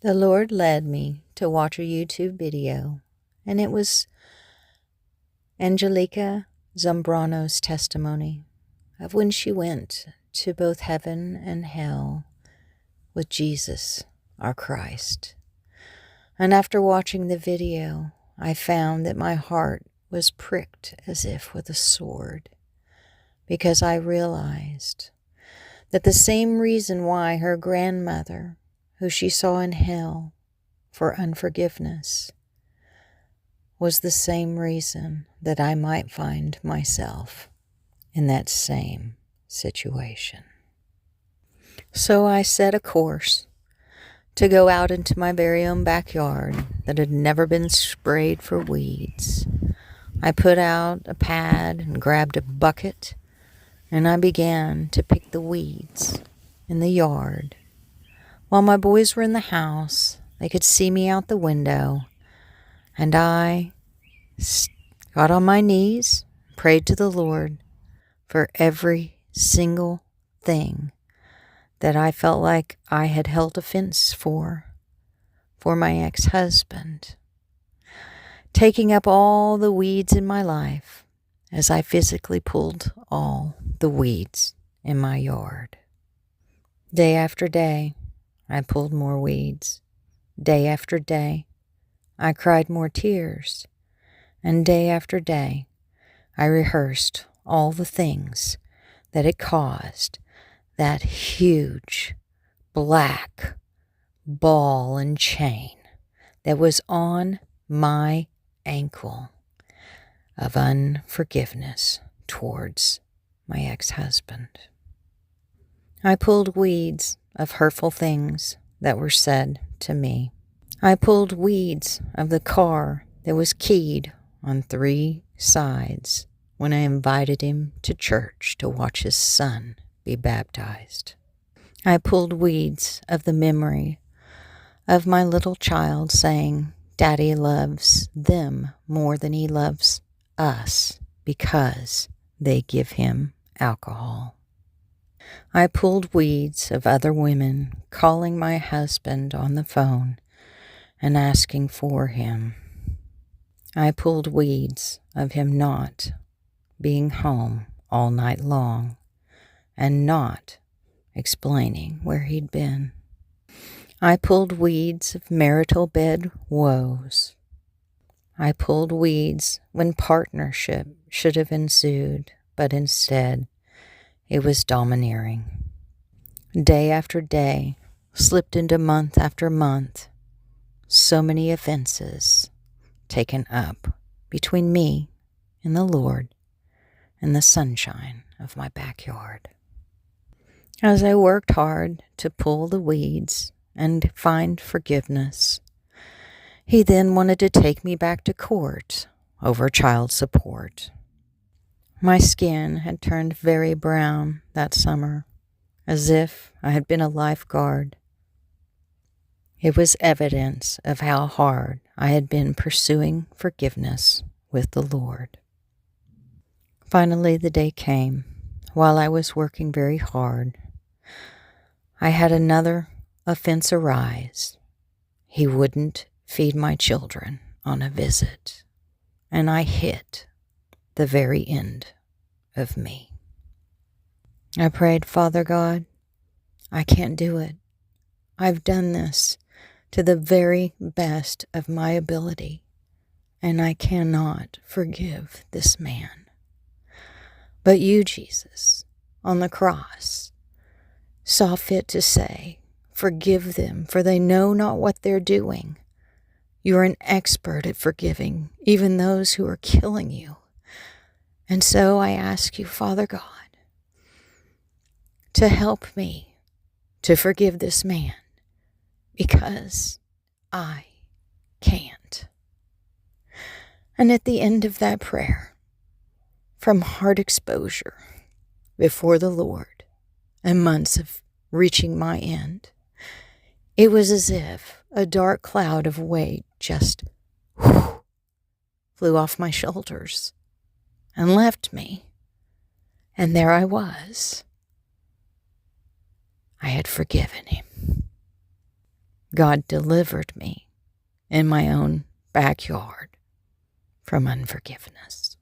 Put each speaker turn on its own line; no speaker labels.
The Lord led me to watch a YouTube video, and it was Angelica Zambrano's testimony of when she went to both heaven and hell with Jesus, our Christ. And after watching the video, I found that my heart was pricked as if with a sword, because I realized that the same reason why her grandmother, who she saw in hell for unforgiveness, was the same reason that I might find myself in that same situation. So I set a course to go out into my very own backyard that had never been sprayed for weeds. I put out a pad and grabbed a bucket, and I began to pick the weeds in the yard. While my boys were in the house, they could see me out the window, and I got on my knees, prayed to the Lord for every single thing that I felt like I had held offense for my ex-husband, taking up all the weeds in my life as I physically pulled all the weeds in my yard. Day after day, I pulled more weeds. Day after day, I cried more tears. And day after day, I rehearsed all the things that had caused that huge black ball and chain that was on my ankle of unforgiveness towards my ex-husband. I pulled weeds of hurtful things that were said to me. I pulled weeds of the car that was keyed on 3 sides when I invited him to church to watch his son be baptized. I pulled weeds of the memory of my little child saying, "Daddy loves them more than he loves us because they give him alcohol." I pulled weeds of other women calling my husband on the phone and asking for him. I pulled weeds of him not being home all night long and not explaining where he'd been. I pulled weeds of marital bed woes. I pulled weeds when partnership should have ensued, but instead it was domineering. Day after day, slipped into month after month, so many offenses taken up between me and the Lord and the sunshine of my backyard. As I worked hard to pull the weeds and find forgiveness, he then wanted to take me back to court over child support. My skin had turned very brown that summer, as if I had been a lifeguard. It was evidence of how hard I had been pursuing forgiveness with the Lord. Finally, the day came. While I was working very hard, I had another offense arise. He wouldn't feed my children on a visit, and I hit the very end of me. I prayed, "Father God, I can't do it. I've done this to the very best of my ability, and I cannot forgive this man. But you, Jesus, on the cross, saw fit to say, 'Forgive them, for they know not what they're doing.' You're an expert at forgiving even those who are killing you. And so I ask you, Father God, to help me to forgive this man, because I can't." And at the end of that prayer, from hard exposure before the Lord and months of reaching my end, it was as if a dark cloud of weight just flew off my shoulders and left me. And there I was. I had forgiven him. God delivered me in my own backyard from unforgiveness.